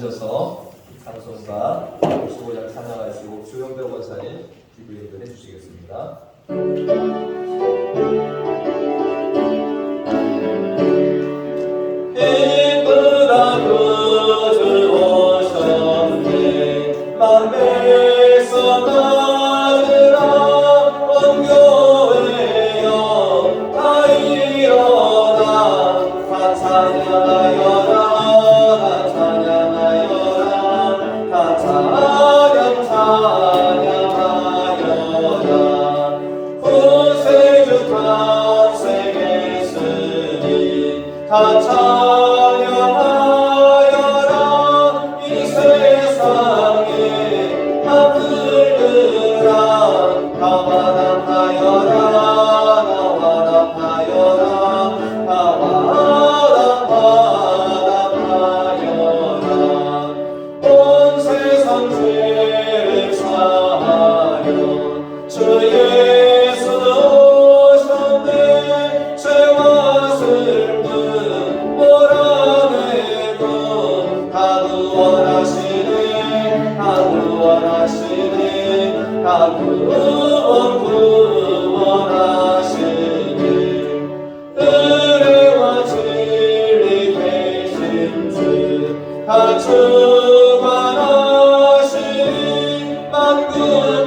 앉으셔서 찬송가 55장 찬양하시고 주영배 권사님 기부인도 해주시겠습니다. 기쁘다 구주 오셨네 만백성 받으라 온 교회여 다 일어나 다 찬양하여라 다 찬양하여라 다 찬양하여라 구세주 탄생했으니 다 찬양하여라 이 세상에 아들들아 다 화답하여라 다 화답하여라 다 화답하여라 온 세상 죄를 사하여 주 예수는 오셨네 죄와 슬픔 몰아내고 다 구원하시네 다 구원하시네 다 구원하시네 은혜와 진리 되신 주 다 주관하시니 만국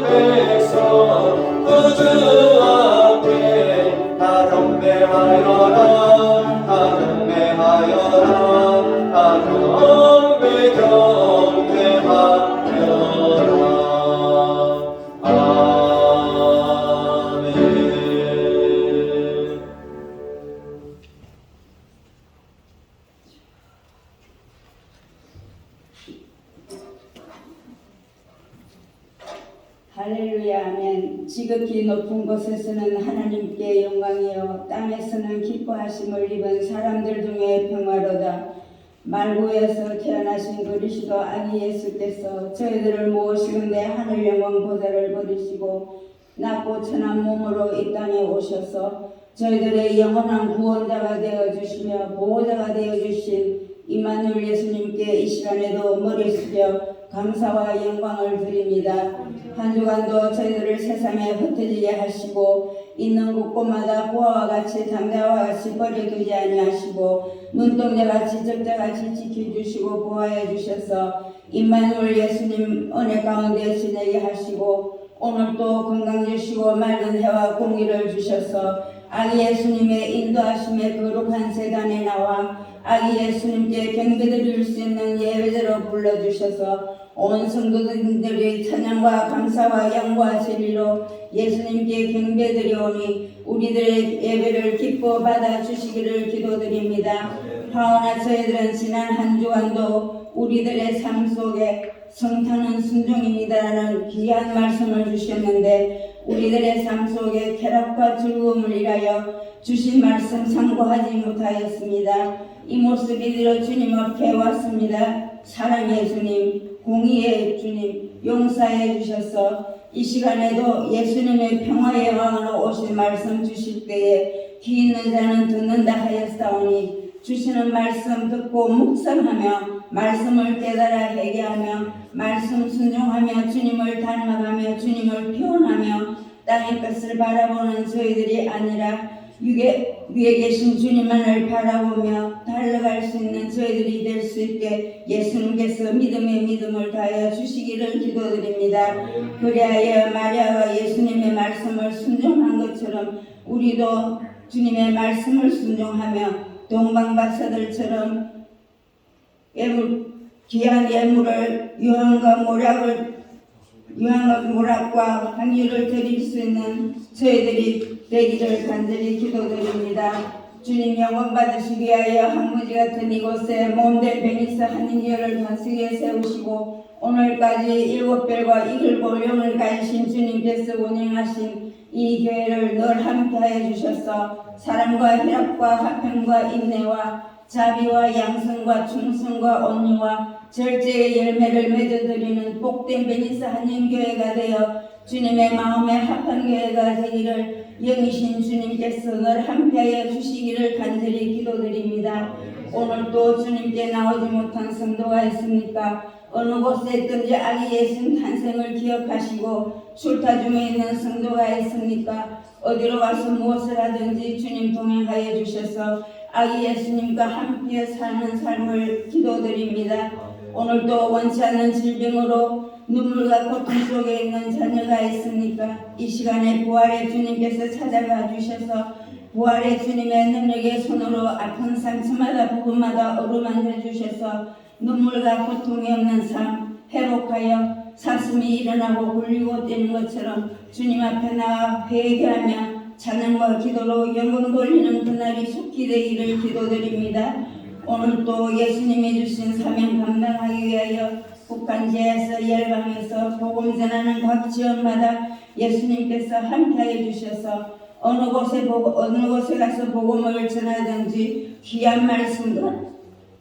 백성 구주 앞에 다 경배하여라 다 경배하여라 다 경배하여라 아멘. 할렐루야 아멘. 지극히 높은 곳에서는 하나님께 영광이요 땅에서는 기뻐하심을 입은 사람들 중에 평화로다. 말구에서 태어나신 그리스도 아기 예수께서 저희들을 모으시는데 하늘 영광 보좌를 버리시고 낮고 천한 몸으로 이 땅에 오셔서 저희들의 영원한 구원자가 되어주시며 보호자가 되어주신 임마누엘 예수님께 이 시간에도 머리 숙여 감사와 영광을 드립니다. 한 주간도 저희들을 세상에 흩어지게 하시고 있는 곳곳마다 보아와 같이 장자와 같이 버려두지 아니하시고 눈동자같이 적자같이 지켜주시고 보호해 주셔서 임마누엘 예수님 은혜 가운데 지내게 하시고 오늘도 건강 주시고 맑은 해와 공기를 주셔서 아기 예수님의 인도하심에 거룩한 세단에 나와 아기 예수님께 경배드릴 수 있는 예배대로 불러주셔서 온 성도들이 찬양과 감사와 영과 진리로 예수님께 경배드리오니 우리들의 예배를 기뻐 받아주시기를 기도드립니다. 하오나 저희들은 지난 한 주간도 우리들의 삶 속에 성탄은 순종입니다라는 귀한 말씀을 주셨는데 우리들의 삶 속에 쾌락과 즐거움을 위하여 주신 말씀 참고하지 못하였습니다. 이 모습 이대로 주님 앞에 왔습니다. 사랑의 주님, 공의의 주님, 용서해 주셔서 이 시간에도 예수님의 평화의 왕으로 오신 말씀 주실 때에 귀 있는 자는 듣는다 하였사오니 주시는 말씀 듣고 묵상하며 말씀을 깨달아 회개하며 말씀 순종하며 주님을 닮아가며 주님을 표현하며 땅의 것을 바라보는 저희들이 아니라 위에 계신 주님만을 바라보며 달려갈 수 있는 저희들이 될 수 있게 예수님께서 믿음의 믿음을 다하여 주시기를 기도드립니다. 그리하여 마리아가 예수님의 말씀을 순종한 것처럼 우리도 주님의 말씀을 순종하며 동방박사들처럼 귀한 예물을 유황과 모락과 향유를 드릴 수 있는 저희들이 되기를 간절히 기도드립니다. 주님 영광 받으시기 위하여 한무지 같은 이곳에 몸된 베니스 한인교회를 다스리게 세우시고 오늘까지 7별과 이글볼령을 가지신 주님께서 운영하신 이 교회를 늘 함께하여 주셔서 사랑과 희락과 화평과 인내와 자비와 양성과 충성과 온유와 절제의 열매를 맺어드리는 복된 베니스 한인교회가 되어 주님의 마음에 합한 교회가 되기를 영이신 주님께서 늘 함께하여 주시기를 간절히 기도드립니다. 오늘 또 주님께 나오지 못한 성도가 있습니까? 어느 곳에 있든지 아기 예수님 탄생을 기억하시고 출타 중에 있는 성도가 있습니까? 어디로 가서 무엇을 하든지 주님 동행하여 주셔서 아기 예수님과 함께 사는 삶을 기도드립니다. 오늘도 원치 않는 질병으로 눈물과 고통 속에 있는 자녀가 있습니까? 이 시간에 부활의 주님께서 찾아가 주셔서 부활의 주님의 능력의 손으로 아픈 상처마다 부분마다 어루만져 주셔서 눈물과 고통이 없는 삶 회복하여 사슴이 일어나고 굴리고 뛰는 것처럼 주님 앞에 나와 회개하며 찬양과 기도로 영광 돌리는 그날이 속히 되기를 기도드립니다. 오늘 또 예수님이 주신 사명 감당하기 위하여 북한 지하에서 열방에서 복음 전하는 각 지역마다 예수님께서 함께해 주셔서 어느 곳에 가서 복음을 전하든지 귀한 말씀과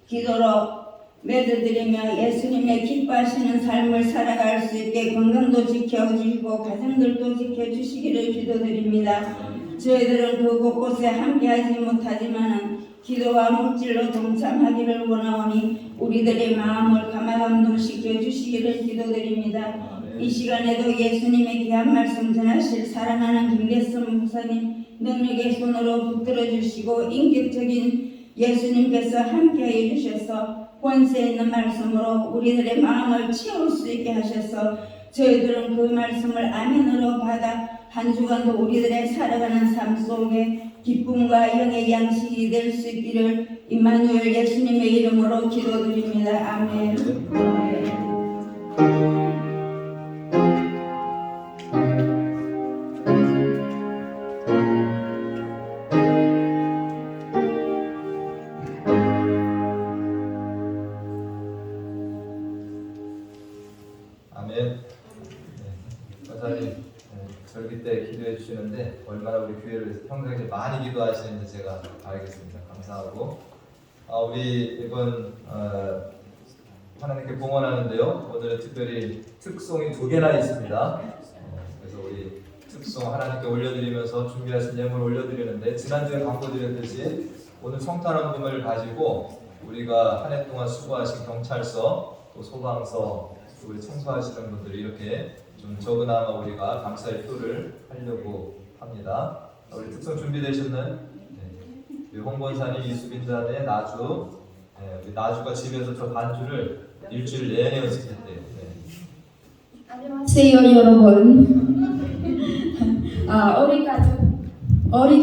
기도로 맺어드리며 예수님의 기뻐하시는 삶을 살아갈 수 있게 건강도 지켜주시고 가정들도 지켜주시기를 기도드립니다. 저희들은 그 곳곳에 함께하지 못하지만 기도와 물질로 동참하기를 원하오니 우리들의 마음을 감화감동시켜 주시기를 기도드립니다. 이 시간에도 예수님의 귀한 말씀 전하실 사랑하는 김대성 목사님 능력의 손으로 붙들어 주시고 인격적인 예수님께서 함께해 주셔서 권세 있는 말씀으로 우리들의 마음을 채울 수 있게 하셔서 저희들은 그 말씀을 아멘으로 받아 한 주간도 우리들의 살아가는 삶 속에 기쁨과 영의 양식이 될 수 있기를 임마누엘 예수님의 이름으로 기도드립니다. 아멘. 아멘. 권사님 절기 때 기도해 주시는데 얼마나 우리 교회를 위해서 평상시에 많이 기도하시는지 제가 알겠습니다. 감사하고 우리 이번 하나님께 봉헌하는데요. 오늘은 특별히 특송이 2개나 있습니다. 그래서 우리 특송 하나님께 올려드리면서 준비하신 예물 올려드리는데 지난주에 광고드렸듯이 오늘 성탄원금을 가지고 우리가 한 해 동안 수고하신 경찰서 또 소방서 우리 청소하시는 분들이 이렇게 좀 적으나마 우리가 감사의 표를 하려고 합니다. 우리 특성 준비되셨나요? 우리 홍권사님 이수빈단의 나주, 우리 나주가 집에서 저 반주를 일주일 내내 연습했대요. 안녕하세요 여러분. 우리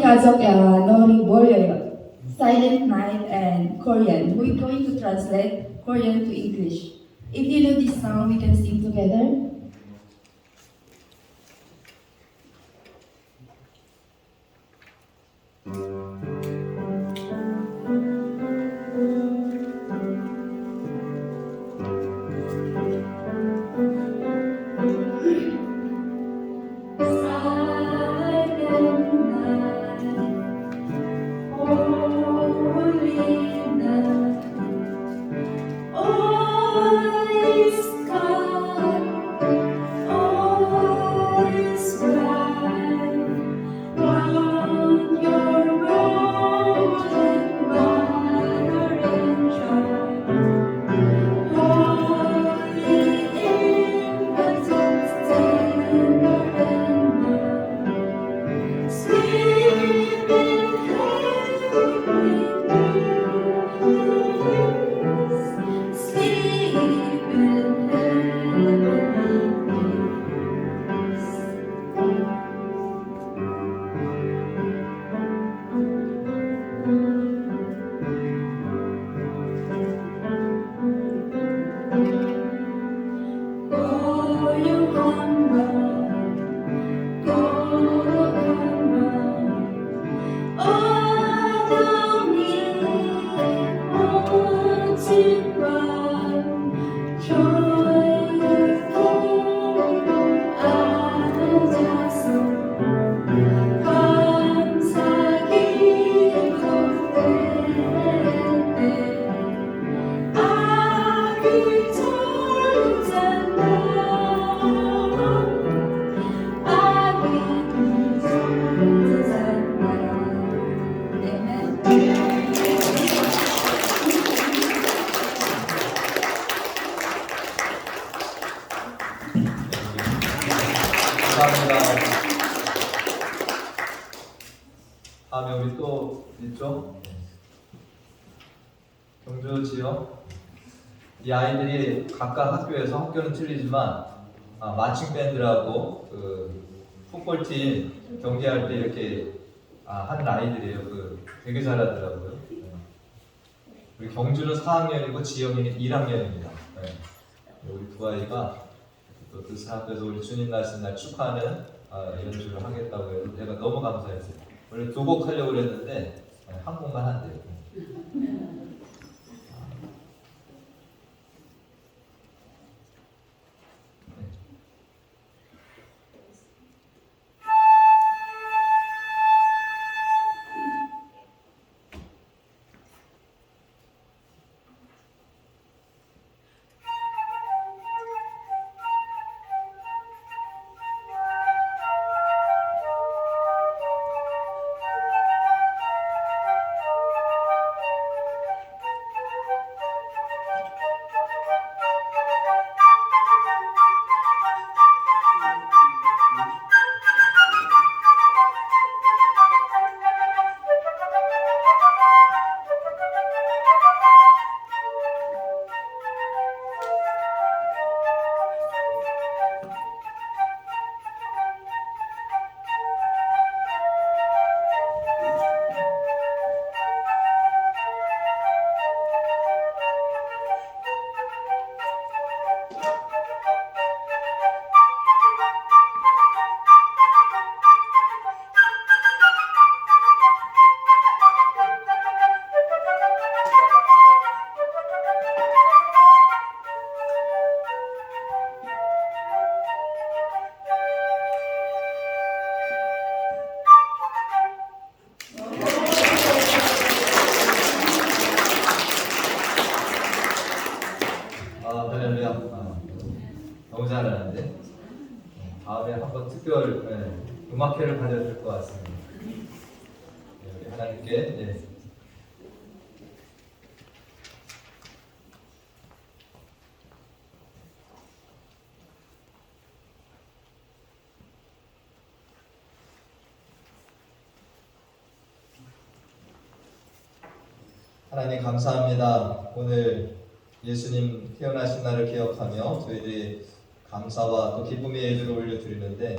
가족 놀이 모여요. Silent Night and Korean. We're going to translate Korean to English. If you know this song, we can sing together. 감사합니다. 다음에 우리 또 있죠? 경주 지역. 이 아이들이 각각 학교에서 학교는 틀리지만 마칭 밴드라고 그 풋볼팀 경기할 때 이렇게 하는 아이들이에요. 되게 잘하더라고요. 우리 경주는 4학년이고 지영이는 1학년입니다. 우리 두 아이가 또 뜻하면서 우리 주님 나신 날 축하하는 연주를 하겠다고 해서 제가 너무 감사했어요. 원래 2곡 하려고 그랬는데 한 곡만 한대요. 너무 잘하는데 다음에 한번 특별 음악회를 가져야 될 것 같습니다. 우리 하나님께 하나님 감사합니다. 오늘 예수님 태어나신 날을 기억하며 저희들이 감사와 또 기쁨의 예물을 올려드리는데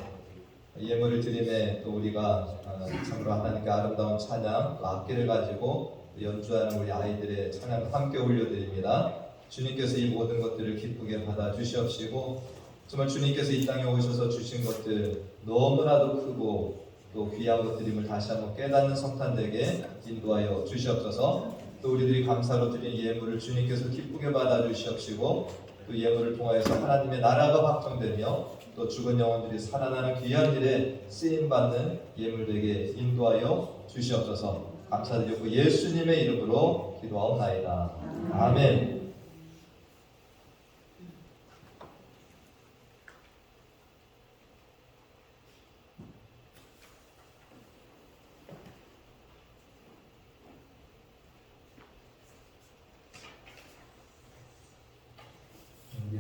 예물을 드림에 또 우리가 참으로 하나님께 아름다운 찬양, 또 악기를 가지고 연주하는 우리 아이들의 찬양을 함께 올려드립니다. 주님께서 이 모든 것들을 기쁘게 받아 주시옵시고 정말 주님께서 이 땅에 오셔서 주신 것들 너무나도 크고 또 귀한 것들임을 다시 한번 깨닫는 성탄되게 인도하여 주시옵소서. 또 우리들이 감사로 드린 예물을 주님께서 기쁘게 받아 주시옵시고 또 예물을 통하여서 하나님의 나라가 확정되며 또 죽은 영혼들이 살아나는 귀한 일에 쓰임받는 예물되게 인도하여 주시옵소서. 감사드리고 예수님의 이름으로 기도하옵나이다. 아멘.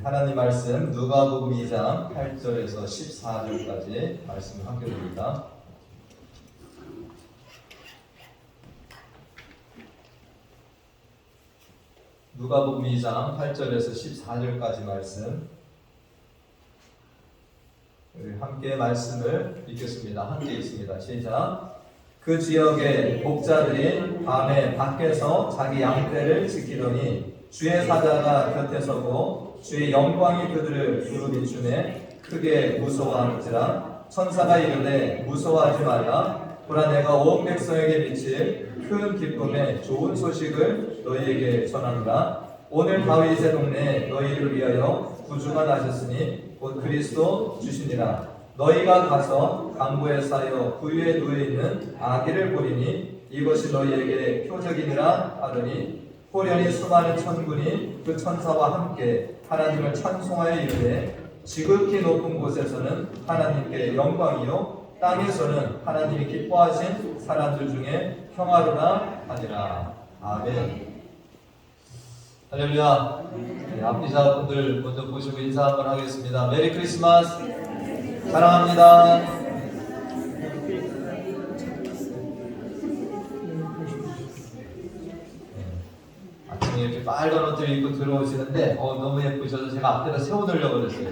하나님 말씀 누가복음 2장 8절에서 14절까지 말씀을 함께 봅니다. 누가복음 2장 8절에서 14절까지 말씀 우리 함께 말씀을 읽겠습니다. 함께 읽습니다. 시작. 그 지역의 목자들이 밤에 밖에서 자기 양떼를 지키더니 주의 사자가 곁에 서고 주의 영광이 그들을 두루 비추네 크게 무서워하는지라. 천사가 이르되 무서워하지 말라. 보라 내가 온 백성에게 미칠 큰 기쁨의 좋은 소식을 너희에게 전하노라. 오늘 다윗의 동네에 너희를 위하여 구주가 나셨으니 곧 그리스도 주시니라. 너희가 가서 강보에 쌓여 구유에 누워있는 아기를 보리니 이것이 너희에게 표적이니라 하더니 호련히 수많은 천군이 그 천사와 함께 하나님을 찬송하여 이르되 지극히 높은 곳에서는 하나님께 영광이요 땅에서는 하나님이 기뻐하신 사람들 중에 평화로나 하니라. 아멘. 할렐루야. 앞뒤자분들 먼저 보시고 인사 한번 하겠습니다. 메리 크리스마스. 사랑합니다. 아침에 이렇게 빨간 옷을 입고 들어오시는데 너무 예쁘셔서 제가 앞에다 세워놓으려고 그랬어요.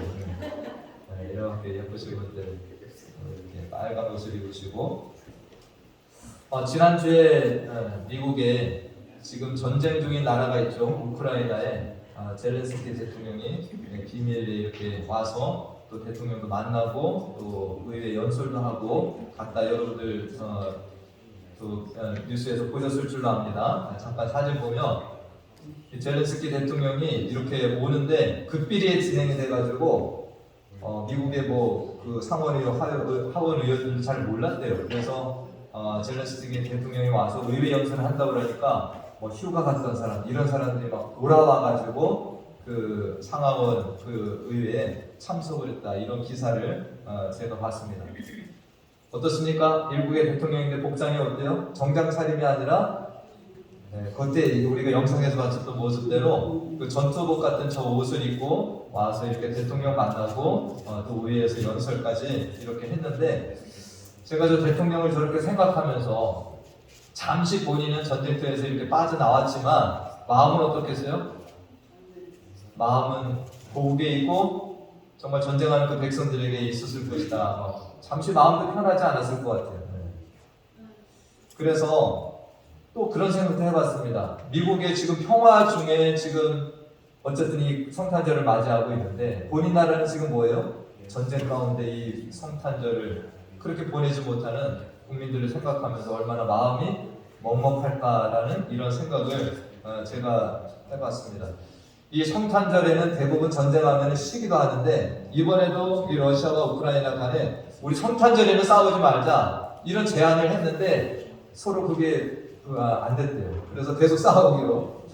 이렇게 예쁘신 분들 이렇게 빨간 옷을 입으시고 지난주에 미국에 지금 전쟁 중인 나라가 있죠. 우크라이나에 젤렌스키 대통령이 비밀리에 이렇게 와서 또 대통령도 만나고 또 의회 연설도 하고 갔다. 여러분들 또 뉴스에서 보셨을 줄로 압니다. 잠깐 사진 보면 젤렌스키 대통령이 이렇게 오는데 극비리에 진행이 돼가지고 미국의 그 상원의원, 하원 의원들도 잘 몰랐대요. 그래서 젤렌스키 대통령이 와서 의회 연설을 한다고 그러니까 휴가 갔던 사람 이런 사람들이 막 돌아와가지고 그 상하원 그 의회에 참석을 했다. 이런 기사를 제가 봤습니다. 어떻습니까? 일국의 대통령인데 복장이 어때요? 정장차림이 아니라 그때 우리가 영상에서 봤었던 모습대로 그 전투복 같은 저 옷을 입고 와서 이렇게 대통령 만나고 또 의회에서 연설까지 이렇게 했는데 제가 저 대통령을 저렇게 생각하면서 잠시 본인은 전쟁터에서 이렇게 빠져나왔지만 마음은 어떻겠어요? 마음은 고국에 있고 정말 전쟁하는 그 백성들에게 있었을 것이다. 잠시 마음도 편하지 않았을 것 같아요. 그래서 또 그런 생각도 해봤습니다. 미국의 지금 평화 중에 지금 어쨌든 이 성탄절을 맞이하고 있는데 본인 나라는 지금 뭐예요? 전쟁 가운데 이 성탄절을 그렇게 보내지 못하는 국민들을 생각하면서 얼마나 마음이 먹먹할까라는 이런 생각을 제가 해봤습니다. 이 성탄절에는 대부분 전쟁하면 쉬기도 하는데 이번에도 이 러시아와 우크라이나 간에 우리 성탄절에는 싸우지 말자 이런 제안을 했는데 서로 그게 안 됐대요. 그래서 계속 싸우기로.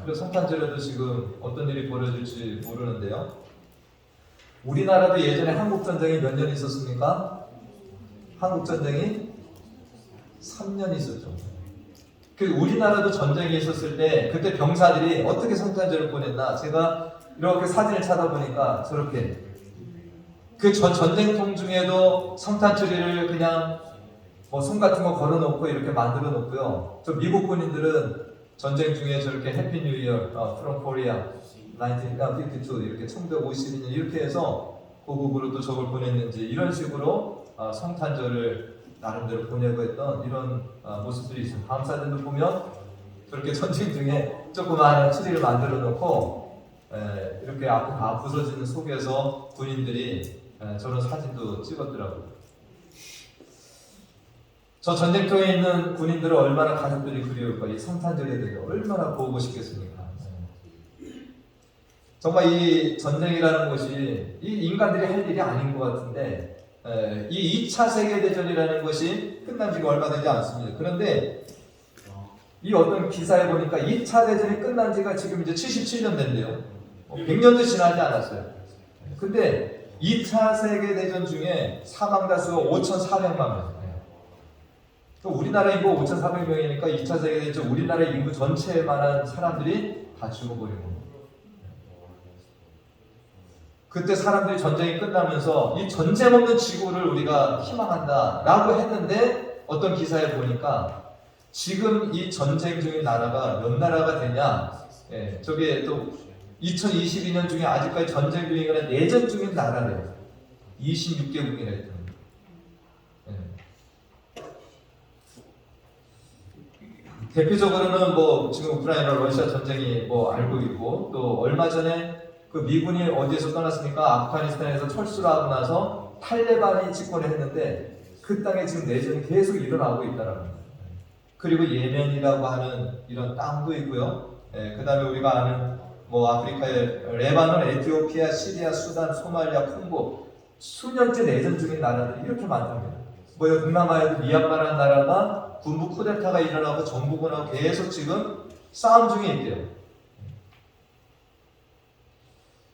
그래서 성탄절에도 지금 어떤 일이 벌어질지 모르는데요. 우리나라도 예전에 한국전쟁이 몇 년 있었습니까? 한국전쟁이 3년 있었죠. 우리나라도 전쟁이 있었을 때 그때 병사들이 어떻게 성탄절을 보냈나 제가 이렇게 사진을 찾아보니까 저렇게 그 전쟁통 중에도 성탄트리를 그냥 손 같은 거 걸어놓고 이렇게 만들어 놓고요. 저 미국 군인들은 전쟁 중에 저렇게 해피 뉴 이어 from Korea 1952 이렇게 1952년 이렇게 해서 고국으로 또 저걸 보냈는지 이런 식으로 성탄절을 나름대로 보내고 했던 이런 모습들이 있습니다. 다음 사진도 보면 저렇게 전쟁 중에 조그마한 트리를 만들어 놓고 이렇게 앞에 다 부서지는 속에서 군인들이 저런 사진도 찍었더라고요. 저 전쟁터에 있는 군인들은 얼마나 가족들이 그리울까. 이 성탄절에 대해 얼마나 보고 싶겠습니까? 정말 이 전쟁이라는 것이 이 인간들이 할 일이 아닌 것 같은데 이 2차 세계대전이라는 것이 끝난 지가 얼마 되지 않습니다. 그런데 이 어떤 기사에 보니까 2차 대전이 끝난 지가 지금 이제 77년 된대요. 100년도 지나지 않았어요. 근데 2차 세계대전 중에 사망자 수가 5,400만 명. 우리나라 인구 5,400명이니까 2차 세계대전 우리나라 인구 전체에 만한 사람들이 다 죽어버린 겁니다. 그때 사람들이 전쟁이 끝나면서 이 전쟁 없는 지구를 우리가 희망한다 라고 했는데 어떤 기사에 보니까 지금 이 전쟁 중인 나라가 몇 나라가 되냐, 저게 또 2022년 중에 아직까지 전쟁 중이거나 내전 중인 나라래요. 26개국이나 했던. 대표적으로는 지금 우크라이나 러시아 전쟁이 알고 있고 또 얼마 전에 그 미군이 어디에서 떠났습니까? 아프가니스탄에서 철수를 하고 나서 탈레반이 집권을 했는데 그 땅에 지금 내전이 계속 일어나고 있다는 겁니다. 그리고 예멘이라고 하는 이런 땅도 있고요. 그 다음에 우리가 아는 아프리카의 레바논, 에티오피아, 시리아, 수단, 소말리아, 콩고 수년째 내전 중인 나라들이 이렇게 많답니다. 동남아에도 미얀마라는 나라가 군부 쿠데타가 일어나고 정부군하고 계속 지금 싸움 중에 있대요.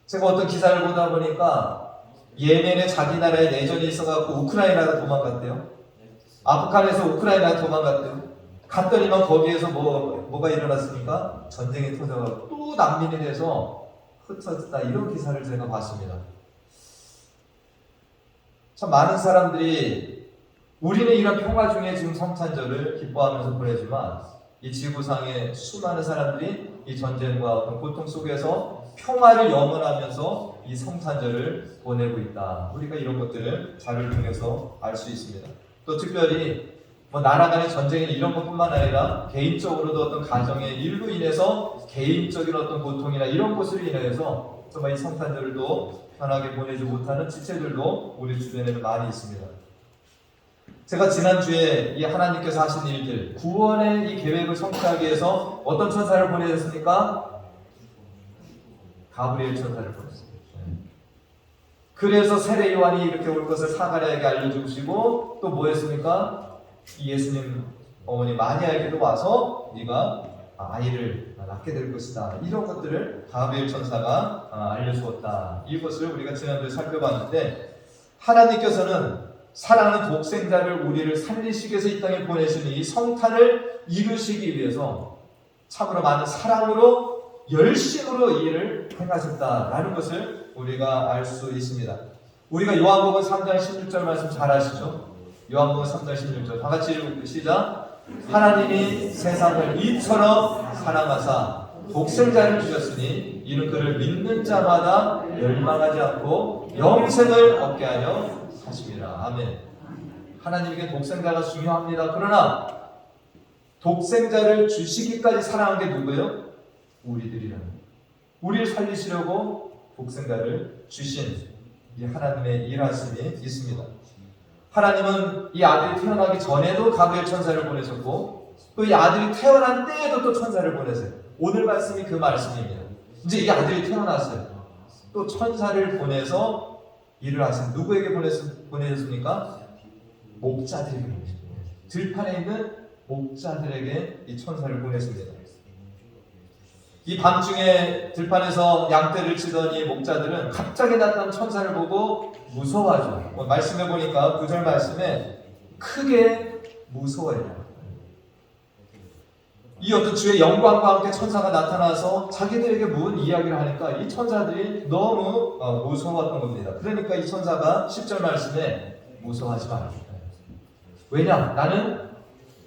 제가 어떤 기사를 보다 보니까 예멘에 자기 나라에 내전이 있어갖고 우크라이나로 도망갔대요. 아프간에서 우크라이나로 도망갔대요. 갔더니만 거기에서 뭐가 일어났습니까? 전쟁이 터져가지고 또 난민이 돼서 흩어졌다 이런 기사를 제가 봤습니다. 참 많은 사람들이 우리는 이런 평화 중에 지금 성탄절을 기뻐하면서 보내지만 이 지구상의 수많은 사람들이 이 전쟁과 어떤 고통 속에서 평화를 염원하면서 이 성탄절을 보내고 있다. 우리가 이런 것들을 자료를 통해서 알 수 있습니다. 또 특별히 나라 간의 전쟁이나 이런 것뿐만 아니라 개인적으로도 어떤 가정의 일로 인해서 개인적인 어떤 고통이나 이런 것으로 인해서 정말 이 성탄절을 또 편하게 보내지 못하는 지체들도 우리 주변에는 많이 있습니다. 제가 지난주에 이 하나님께서 하신 일들, 구원의 이 계획을 성취하기 위해서 어떤 천사를 보내셨습니까? 가브리엘 천사를 보냈습니다. 그래서 세례 요한이 이렇게 올 것을 사가랴에게 알려주시고 또 뭐 했습니까? 이 예수님 어머니 마리아에게도 와서 네가 아이를 낳게 될 것이다. 이런 것들을 가브리엘 천사가 알려주었다. 이것을 우리가 지난주에 살펴봤는데 하나님께서는 사랑하는 독생자를 우리를 살리시기 위해서 이 땅에 보내시니 이 성탄을 이루시기 위해서 참으로 많은 사랑으로 열심으로 이 일을 행하셨다라는 것을 우리가 알 수 있습니다. 우리가 요한복음 3장 16절 말씀 잘 아시죠? 요한복음 3장 16절 다 같이 시작. 하나님이 세상을 이처럼 사랑하사 독생자를 주셨으니 이는 그를 믿는 자마다 멸망하지 않고 영생을 얻게 하려 하십니다. 아멘. 하나님에게 독생자가 중요합니다. 그러나 독생자를 주시기까지 사랑한 게 누구예요? 우리들이라는 거예요. 우리를 살리시려고 독생자를 주신 이 하나님의 일하심이 있습니다. 하나님은 이 아들이 태어나기 전에도 가브리엘 천사를 보내셨고 또 이 아들이 태어난 때에도 또 천사를 보내세요. 오늘 말씀이 그 말씀입니다. 이제 이 아들이 태어났어요. 또 천사를 보내서 일을 하신 누구에게 보내셨습니까? 목자들에게 보내셨습니다. 들판에 있는 목자들에게 이 천사를 보냈습니다. 이 밤중에 들판에서 양떼를 치던 이 목자들은 갑자기 나타난 천사를 보고 무서워하죠. 말씀해 보니까 9절 말씀에 크게 무서워해요. 이 어떤 주의 영광과 함께 천사가 나타나서 자기들에게 문 이야기를 하니까 이 천사들이 너무 무서웠던 겁니다. 그러니까 이 천사가 10절 말씀에 무서워하지 말라. 왜냐? 나는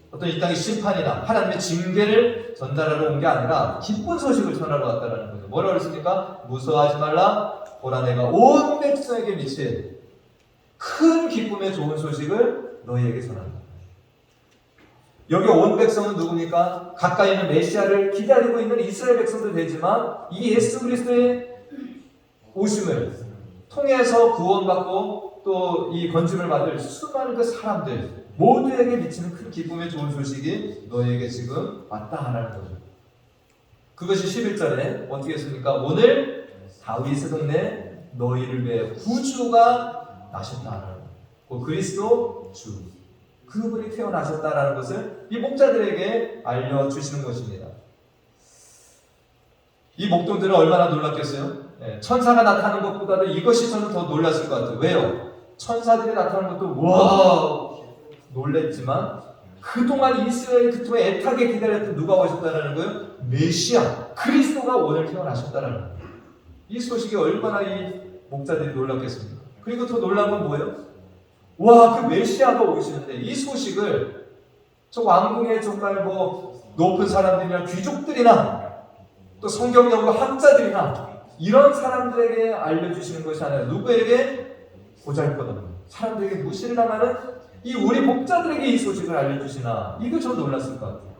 어떤 이 땅의 심판이나 하나님의 징계를 전달하러 온 게 아니라 기쁜 소식을 전하러 왔다는 거죠. 뭐라고 했습니까? 무서워하지 말라. 보라 내가 온 백성에게 미친 큰 기쁨의 좋은 소식을 너희에게 전한다. 여기 온 백성은 누굽니까? 가까이 있는 메시아를 기다리고 있는 이스라엘 백성도 되지만 이 예수 그리스도의 오심을 통해서 구원받고 또 이 건짐을 받을 수많은 그 사람들 모두에게 미치는 큰 기쁨의 좋은 소식이 너희에게 지금 왔다 하라는 거죠. 그것이 11절에 어떻게 했습니까? 오늘 다윗의 동네 너희를 위해 구주가 나셨다 하라는 거죠. 그 그리스도 주 그분이 태어나셨다라는 것을 이 목자들에게 알려주시는 것입니다. 이 목동들은 얼마나 놀랐겠어요? 천사가 나타나는 것보다도 이것이 저는 더 놀랐을 것 같아요. 왜요? 천사들이 나타나는 것도 와 놀랬지만 그동안 이스라엘이 그동안 애타게 기다렸던 누가 오셨다는 거예요? 메시아 그리스도가 오늘 태어나셨다는 거예요. 이 소식이 얼마나 이 목자들이 놀랐겠습니까? 그리고 더 놀란 건 뭐예요? 와, 그 메시아가 오시는데 이 소식을 저 왕궁의 정말 높은 사람들이나 귀족들이나 또 성경 연구 학자들이나 이런 사람들에게 알려주시는 것이 아니라 누구에게? 보잘것없는 사람들에게 무시를 당하는 이 우리 목자들에게 이 소식을 알려주시나 이거 좀 놀랐을 것 같아요.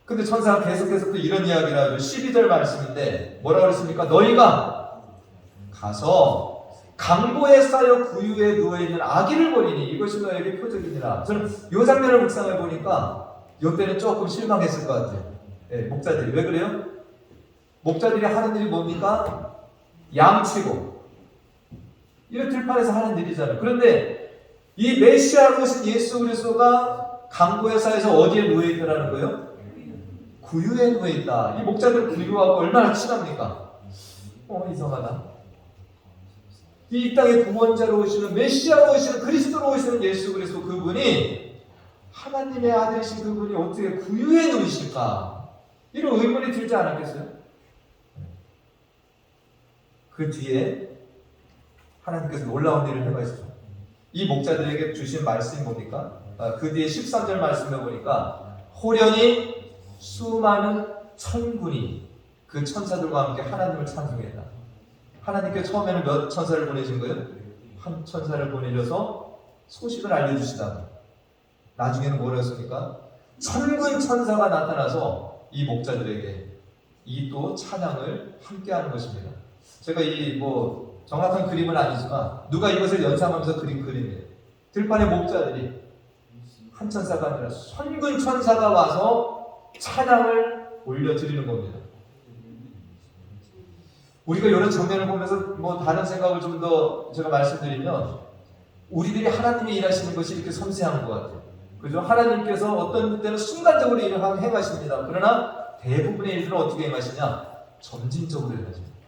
근데 천사가 계속해서 또 이런 이야기를 하죠. 12절 말씀인데 뭐라고 그랬습니까? 너희가 가서 강보에 쌓여 구유에 누워있는 아기를 보리니 이것이 너에게 표적이니라. 저는 이 장면을 묵상해 보니까 이때는 조금 실망했을 것 같아요. 목자들이. 왜 그래요? 목자들이 하는 일이 뭡니까? 양치고 이런 들판에서 하는 일이잖아요. 그런데 이 메시아로 오신 예수 그리스도가 강보에 쌓여서 어디에 누워있더라는 거예요? 구유에 누워있다. 이 목자들 구유하고 얼마나 친합니까? 이상하다. 이 땅의 구원자로 오시는 메시아로 오시는 그리스도로 오시는 예수 그리스도 그분이 하나님의 아들이신 그분이 어떻게 구유에 누우실까? 이런 의문이 들지 않았겠어요? 그 뒤에 하나님께서 놀라운 일을 행하시죠. 이 목자들에게 주신 말씀이 뭡니까? 그 뒤에 13절 말씀에 보니까 호련히 수많은 천군이 그 천사들과 함께 하나님을 찬송했다. 하나님께 처음에는 몇 천사를 보내신 거예요? 한 천사를 보내셔서 소식을 알려주시다. 나중에는 뭐라 했습니까? 천군 천사가 나타나서 이 목자들에게 이 또 찬양을 함께하는 것입니다. 제가 이 정확한 그림은 아니지만 누가 이것을 연상하면서 그린 그림이에요. 들판의 목자들이 한 천사가 아니라 천군 천사가 와서 찬양을 올려드리는 겁니다. 우리가 이런 장면을 보면서 다른 생각을 좀 더 제가 말씀드리면 우리들이 하나님이 일하시는 것이 이렇게 섬세한 것 같아요. 그죠? 하나님께서 어떤 때는 순간적으로 일을 행하십니다. 그러나 대부분의 일들은 어떻게 행하시냐? 점진적으로 행하십니다.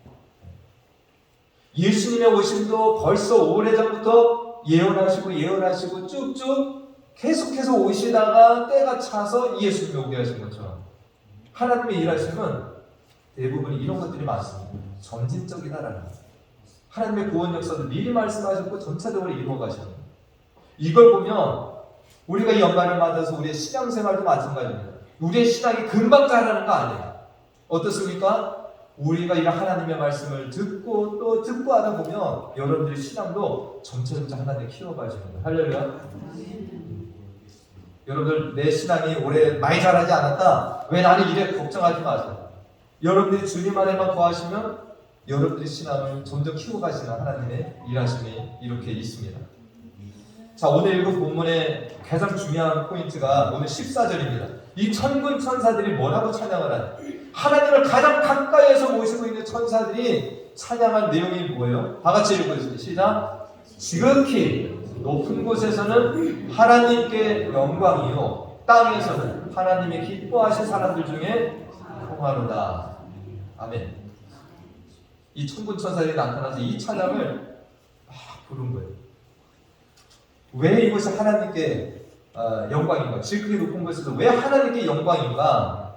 예수님의 오심도 벌써 오래전부터 예언하시고 쭉쭉 계속해서 오시다가 때가 차서 예수님이 오게 하신 것처럼 하나님의 일하심은 대부분 이런 것들이 많습니다. 점진적이다라는 것. 하나님의 구원 역사도 미리 말씀하셨고 전차적으로 이루어가시는 것. 이걸 보면 우리가 이 연말을 맞아서 우리의 신앙생활도 마찬가지입니다. 우리의 신앙이 금방 자라는 거 아니에요. 어떻습니까? 우리가 이런 하나님의 말씀을 듣고 또 듣고 하다 보면 여러분들의 신앙도 점차 하나님 키워가십니다. 할렐루야. 여러분들 내 신앙이 올해 많이 자라지 않았다. 왜 나는 이래 걱정하지 마세요. 여러분들이 주님 안에만 거하시면 여러분들의 신앙을 점점 키워가시는 하나님의 일하심이 이렇게 있습니다. 자, 오늘 읽은 본문의 가장 중요한 포인트가 오늘 14절입니다. 이 천군 천사들이 뭐라고 찬양을 하냐? 하나님을 가장 가까이에서 모시고 있는 천사들이 찬양한 내용이 뭐예요? 다 같이 읽어주세요. 시작. 지극히 높은 곳에서는 하나님께 영광이요 땅에서는 하나님의 기뻐하신 사람들 중에 평화로다. 아멘. 이 천군 천사들이 나타나서 이 찬양을 막 부른 거예요. 왜 이것이 하나님께 영광인가? 지극히 높은 곳에서 왜 하나님께 영광인가?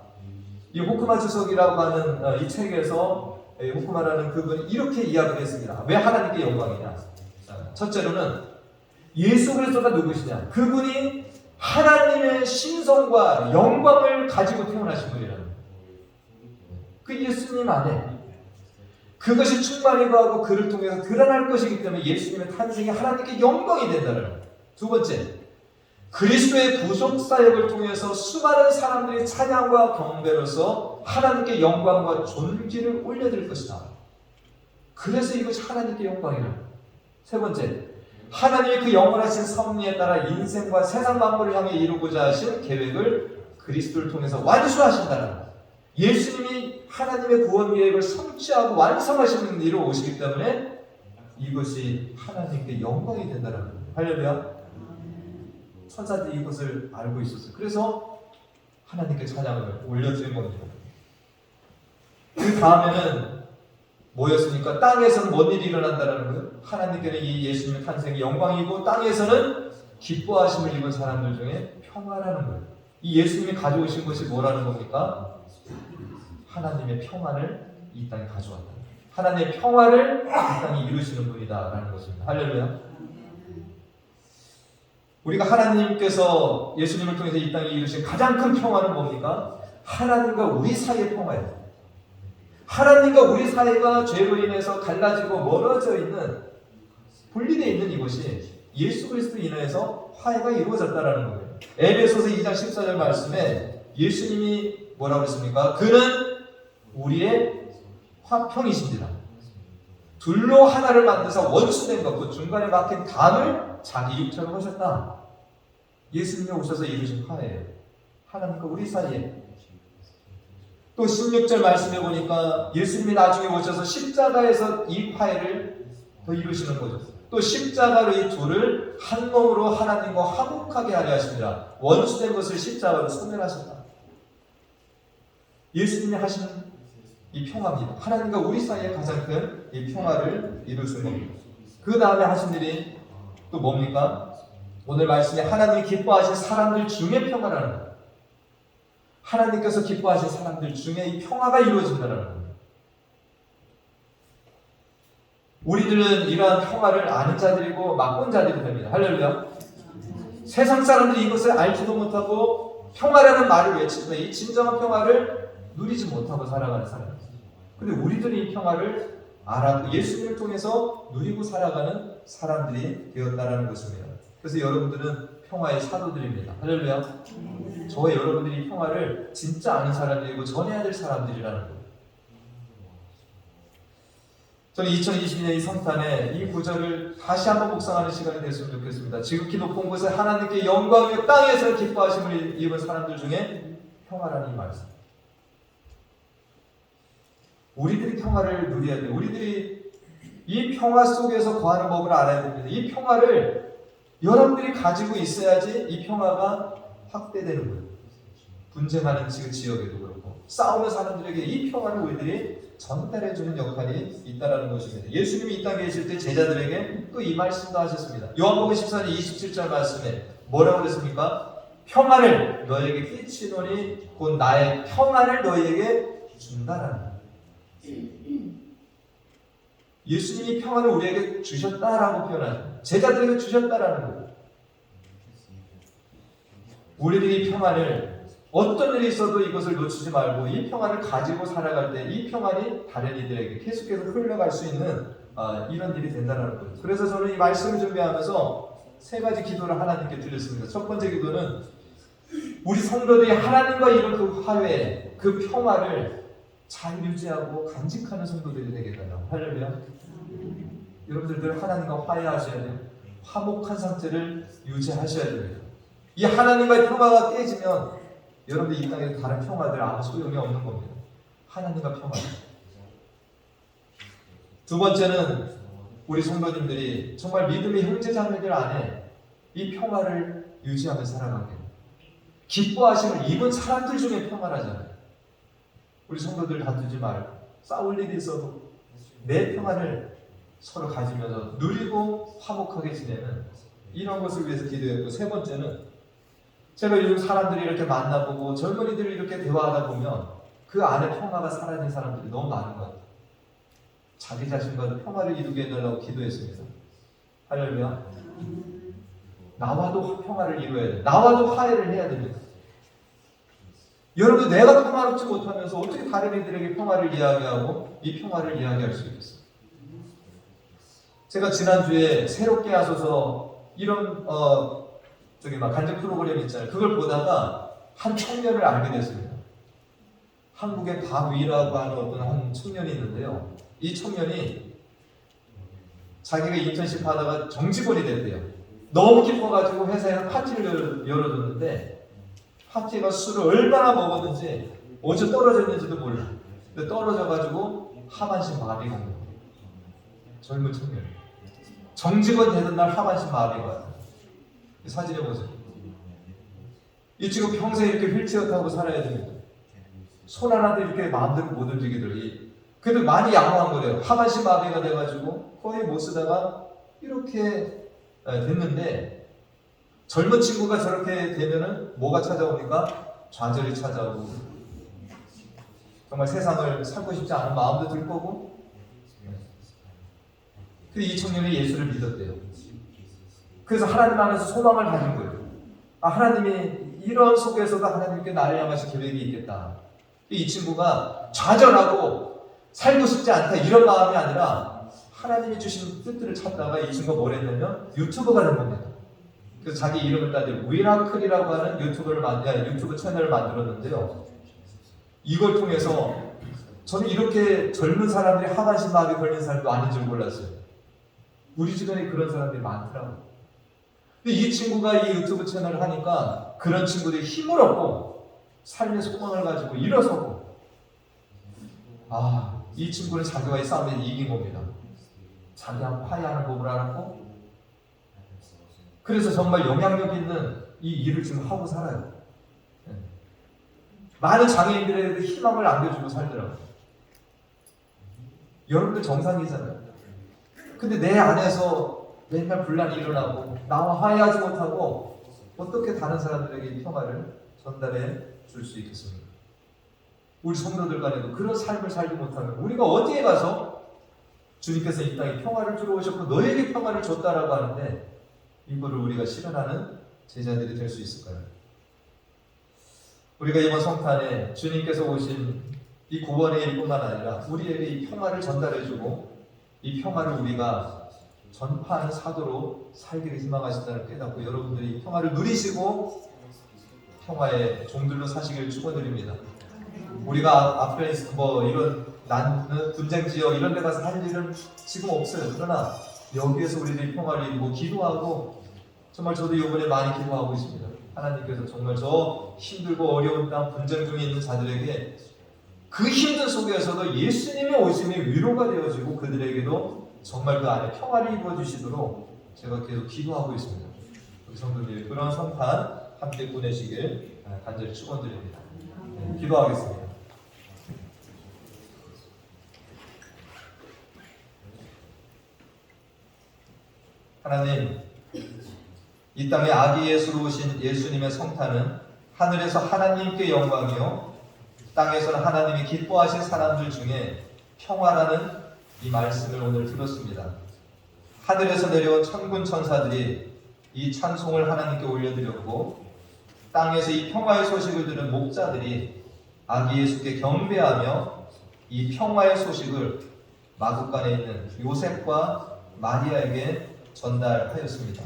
이 호크마 주석이라고 하는 이 책에서 호크마라는 그분이 이렇게 이야기를 했습니다. 왜 하나님께 영광이냐? 첫째로는 예수 그리스도가 누구시냐? 그분이 하나님의 신성과 영광을 가지고 태어나신 분이라는 거예요. 그 예수님 안에 그것이 충만히 거하고 그를 통해서 드러날 것이기 때문에 예수님의 탄생이 하나님께 영광이 된다는 거예요. 두 번째, 그리스도의 구속 사역을 통해서 수많은 사람들이 찬양과 경배로서 하나님께 영광과 존귀를 올려드릴 것이다. 그래서 이것이 하나님께 영광이라는 거예요. 세 번째, 하나님의 그 영원하신 섭리에 따라 인생과 세상 만물을 향해 이루고자 하신 계획을 그리스도를 통해서 완수하신다는 거예요. 예수님이 하나님의 구원 계획을 성취하고 완성하시는 일을 오시기 때문에 이것이 하나님께 영광이 된다는 거예요. 할렐루야. 천사들이 이것을 알고 있었어요. 그래서 하나님께 찬양을 올려드린 겁니다. 그 다음에는 뭐였습니까? 땅에서는 뭔 일이 일어난다는 거예요? 하나님께는 이 예수님의 탄생이 영광이고 땅에서는 기뻐하심을 입은 사람들 중에 평화라는 거예요. 이 예수님이 가져오신 것이 뭐라는 겁니까? 하나님의 평안을 이 땅에 가져왔다. 하나님의 평화를 이 땅에 이루시는 분이다라는 것입니다. 할렐루야. 우리가 하나님께서 예수님을 통해서 이 땅에 이루신 가장 큰 평화는 뭡니까? 하나님과 우리 사이의 평화예요. 하나님과 우리 사이가 죄로 인해서 갈라지고 멀어져 있는, 분리되어 있는 이것이 예수 그리스도 인해서 화해가 이루어졌다라는 거예요. 에베소서 2장 14절 말씀에 예수님이 뭐라고 그랬습니까? 그는 우리의 화평이십니다. 둘로 하나를 만드사 원수된 것, 그 중간에 막힌 담을 자기 육체로 하셨다. 예수님이 오셔서 이루신 화해예요. 하나님과 우리 사이에. 또 16절 말씀해 보니까 예수님이 나중에 오셔서 십자가에서 이 화해를 더 이루시는 거죠. 또 십자가로 이 둘을 한 몸으로 하나님과 화목하게 하려 하십니다. 원수된 것을 십자가로 소멸하셨다. 예수님이 하시는 이 평화입니다. 하나님과 우리 사이에 가장 큰 이 평화를 이루시는 겁니다. 그 다음에 하신 일이 또 뭡니까? 오늘 말씀에 하나님이 기뻐하신 사람들 중에 평화라는 거예요. 하나님께서 기뻐하신 사람들 중에 이 평화가 이루어진다는 거예요. 우리들은 이러한 평화를 아는 자들이고 맛본 자들이 됩니다. 할렐루야. 세상 사람들이 이것을 알지도 못하고 평화라는 말을 외치지만 이 진정한 평화를 누리지 못하고 살아가는 사람입니다. 근데 우리들이 이 평화를 알았고 예수님을 통해서 누리고 살아가는 사람들이 되었다라는 것입니다. 그래서 여러분들은 평화의 사도들입니다. 할렐루야. 저와 여러분들이 이 평화를 진짜 아는 사람들이고 전해야 될 사람들이라는 거예요. 저는 2022년 이 성탄에 이 구절을 다시 한번 묵상하는 시간이 됐으면 좋겠습니다. 지극히 높은 곳에 하나님께 영광이며 땅에서 기뻐하심을 입은 사람들 중에 평화라는 이 말씀. 우리들이 평화를 누려야 돼요. 우리들이 이 평화 속에서 거하는 법을 알아야 됩니다. 이 평화를 여러분들이 가지고 있어야지 이 평화가 확대되는 거예요. 분쟁하는 지역에도 그렇고 싸우는 사람들에게 이 평화를 우리들이 전달해주는 역할이 있다는 것입니다. 예수님이 이 땅에 계실 때 제자들에게 또 이 말씀도 하셨습니다. 요한복음 14장 27절 말씀에 뭐라고 그랬습니까? 평안을 너에게 끼치노니 곧 나의 평안을 너에게 준다라는 거예요. 예수님이 평안을 우리에게 주셨다라고 표현하죠. 제자들에게 주셨다라는 거예요. 우리들이 평안을 어떤 일이 있어도 이것을 놓치지 말고 이 평안을 가지고 살아갈 때 이 평안이 다른 이들에게 계속해서 흘러갈 수 있는 이런 일이 된다는 거예요. 그래서 저는 이 말씀을 준비하면서 세 가지 기도를 하나님께 드렸습니다. 첫 번째 기도는 우리 성도들이 하나님과 이룬 그 화해, 그 평화를 잘 유지하고 간직하는 성도들이 되게 달라고. 할렐루야. 여러분들 하나님과 화해하셔야 돼요. 화목한 상태를 유지하셔야 됩니다. 이 하나님과의 평화가 깨지면 여러분들 이 땅에 다른 평화들 아무 소용이 없는 겁니다. 하나님과 평화. 두 번째는 우리 성도님들이 정말 믿음의 형제자매들 안에 이 평화를 유지하며 살아가게. 기뻐하심을 입은 사람들 중에 평화라잖아요. 우리 성도들 다투지 말고 싸울 일이 있어도 내 평화를 서로 가지면서 누리고 화목하게 지내는 이런 것을 위해서 기도했고, 세 번째는 제가 요즘 사람들이 이렇게 만나보고 젊은이들이 이렇게 대화하다 보면 그 안에 평화가 사라진 사람들이 너무 많은 것 같아요. 자기 자신과도 평화를 이루게 해달라고 기도했습니다. 할렐루야. 나와도 평화를 이루어야 돼. 나와도 화해를 해야 됩니다. 여러분, 내가 평화롭지 못하면서 어떻게 다른 이들에게 평화를 이야기하고 이 평화를 이야기할 수 있겠어요? 제가 지난주에 새롭게 하소서 이런 간증 프로그램 있잖아요. 그걸 보다가 한 청년을 알게 됐습니다. 한국의 박위라고 하는 어떤 한 청년이 있는데요. 이 청년이 자기가 인턴십 하다가 정직원이 됐대요. 너무 기뻐가지고 회사에 파티를 열어줬는데 파티가 술을 얼마나 먹었는지 어디서 떨어졌는지도 몰라. 근데 떨어져가지고 하반신 마비가 온 거예요. 젊은 청년. 정직원 되는 날 하반신 마비가 왔어요. 사진에 보세요. 이 친구 평생 이렇게 휠체어 타고 살아야 됩니다. 손 하나도 이렇게 마음대로 못 움직이더니 그래도 많이 양호한 거예요. 하반신 마비가 돼가지고 거의 못 쓰다가 이렇게 됐는데 젊은 친구가 저렇게 되면은 뭐가 찾아오니까 좌절이 찾아오고 정말 세상을 살고 싶지 않은 마음도 들 거고. 그래서 이 청년이 예수를 믿었대요. 그래서 하나님 안에서 소망을 가진 거예요. 하나님이 이런 속에서도 하나님께 나를 향하신 계획이 있겠다. 이 친구가 좌절하고 살고 싶지 않다 이런 마음이 아니라 하나님이 주신 뜻들을 찾다가 이 친구가 뭘 했냐면 유튜버가 된 겁니다. 그래서 자기 이름을 따지고 미라클이라고 하는 유튜브 채널을 만들었는데요. 이걸 통해서 저는 이렇게 젊은 사람들이 하반신 마비 걸린 사람도 아닌 줄 몰랐어요. 우리 주변에 그런 사람들이 많더라고요. 근데 이 친구가 이 유튜브 채널을 하니까 그런 친구들이 힘을 얻고 삶의 소망을 가지고 일어서고, 이 친구는 자기와의 싸움에 이긴 겁니다. 자기하고 화해하는 법을 알았고, 그래서 정말 영향력 있는 이 일을 지금 하고 살아요. 많은 장애인들에게 희망을 안겨주고 살더라고요. 여러분들 정상이잖아요. 근데 내 안에서 맨날 분란이 일어나고 나와 화해하지 못하고 어떻게 다른 사람들에게 평화를 전달해 줄 수 있겠습니까? 우리 성도들 간에도 그런 삶을 살지 못하면 우리가 어디에 가서 주님께서 이 땅에 평화를 주러 오셨고 너에게 평화를 줬다라고 하는데 이거를 우리가 실현하는 제자들이 될 수 있을까요? 우리가 이번 성탄에 주님께서 오신 이 구원의 일뿐만 아니라 우리에게 이 평화를 전달해주고 이 평화를 우리가 전파하는 사도로 살기를 희망하신다는 깨닫고 여러분들이 이 평화를 누리시고 평화의 종들로 사시기를 축원드립니다. 우리가 아프가니스탄 이런 분쟁 지역 이런 데 가서 할 일은 지금 없어요. 그러나 여기에서 우리들이 평화를 이루고 기도하고 정말 저도 이번에 많이 기도하고 있습니다. 하나님께서 정말 저 힘들고 어려운 땅 분쟁 중에 있는 자들에게 그 힘든 속에서도 예수님의 오심이 위로가 되어지고 그들에게도 정말 그 안에 평화를 이루어 주시도록 제가 계속 기도하고 있습니다. 우리 성도들 그런 성탄 함께 보내시길 간절히 축원드립니다. 네, 기도하겠습니다. 하나님, 이 땅에 아기 예수로 오신 예수님의 성탄은 하늘에서 하나님께 영광이요 땅에서는 하나님이 기뻐하신 사람들 중에 평화라는 이 말씀을 오늘 들었습니다. 하늘에서 내려온 천군 천사들이 이 찬송을 하나님께 올려드렸고 땅에서 이 평화의 소식을 들은 목자들이 아기 예수께 경배하며 이 평화의 소식을 마국간에 있는 요셉과 마리아에게 전달하였습니다.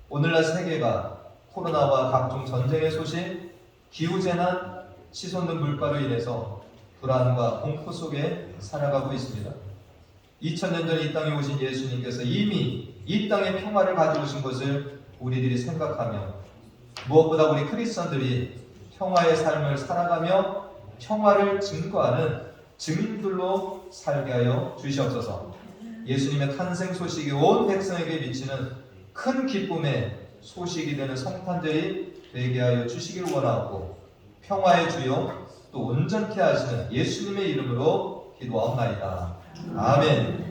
오늘날 세계가 코로나와 각종 전쟁의 소식, 기후재난, 치솟는 물가로 인해서 불안과 공포 속에 살아가고 있습니다. 2000년 전 이 땅에 오신 예수님께서 이미 이 땅에 평화를 가져오신 것을 우리들이 생각하며 무엇보다 우리 크리스천들이 평화의 삶을 살아가며 평화를 증거하는 증인들로 살게 하여 주시옵소서. 예수님의 탄생 소식이 온 백성에게 미치는 큰 기쁨의 소식이 되는 성탄절이 되게 하여 주시길 원하고 평화의 주요 또 온전케 하시는 예수님의 이름으로 기도하옵나이다. 아멘.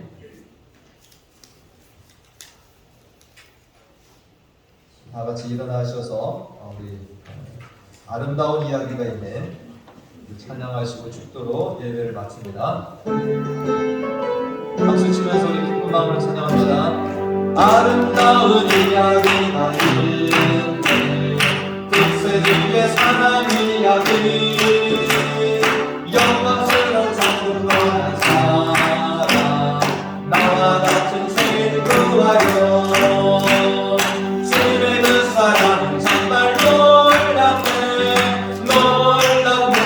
다 같이 일어나셔서 우리 아름다운 이야기가 있는 찬양하시고 축도로 예배를 마칩니다. 박수 치면서 우리 기쁜 마음으로 찬양합니다. 아름다운 이야기가 있네 구세주의 사랑 이야기 영광스러운 작품과 사랑 나와 같은 죄인 구하여 주님의 그 사랑 정말 놀랍네 놀랍네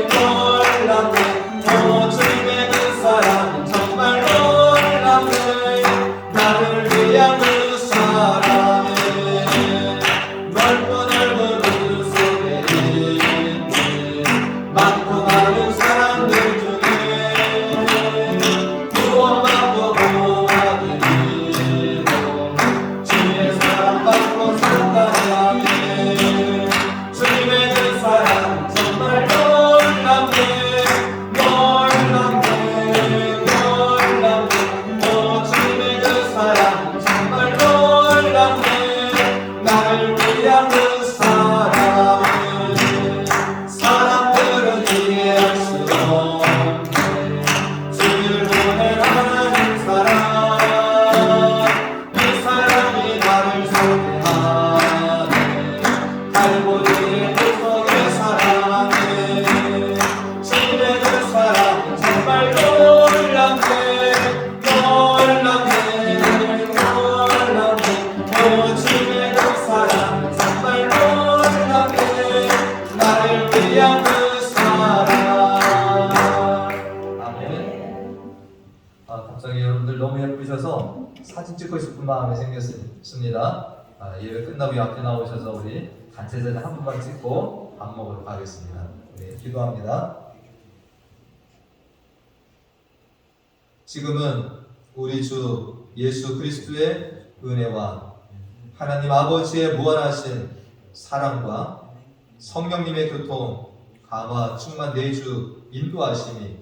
놀랍네 주님의 그 사랑 정말 놀랍네 나를 위한 그 사랑은 넓고 넓은 우주 속에 있는 많고 많은 사람들 중에 구원받고 구원받은 이로 주의 사랑받고 산다네 주님의 그 사랑 정말 놀랍네 놀랍네 놀랍네 주님의 그 사랑 정말 놀랍네 나를 위한 그 사랑은 사람들은 이해할 수 없네 주를 보낸 하나님 사랑 이 사랑이 나를 소개하네 갈보리의 구속의 사랑에 주님의 그 사랑 정말 놀랍네 놀랍네 놀랍네 주님의 그 사랑 정말 놀랍네 나를 위한 그 사랑. 아멘. 갑자기 여러분들 너무 예쁘셔서 사진 찍고 싶은 마음이 생겼습니다. 예배 끝나고 앞에 나오셔서 우리 단체 사진 한 번만 찍고 밥 먹으러 가겠습니다. 네, 기도합니다. 지금은 우리 주 예수 그리스도의 은혜와 하나님 아버지의 무한하신 사랑과 성령님의 교통, 감화, 충만 내주, 인도하심이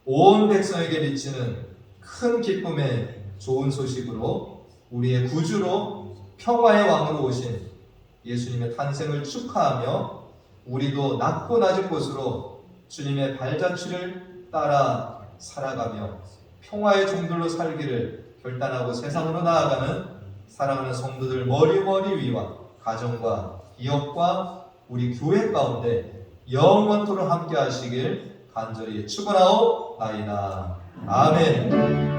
온 백성에게 미치는 큰 기쁨의 좋은 소식으로 우리의 구주로 평화의 왕으로 오신 예수님의 탄생을 축하하며 우리도 낮고 낮은 곳으로 주님의 발자취를 따라 살아가며 평화의 종들로 살기를 결단하고 세상으로 나아가는 사랑하는 성도들 머리 위와 가정과 기업과 우리 교회 가운데 영원토록 함께 하시길 간절히 축원하옵나이다. 아멘.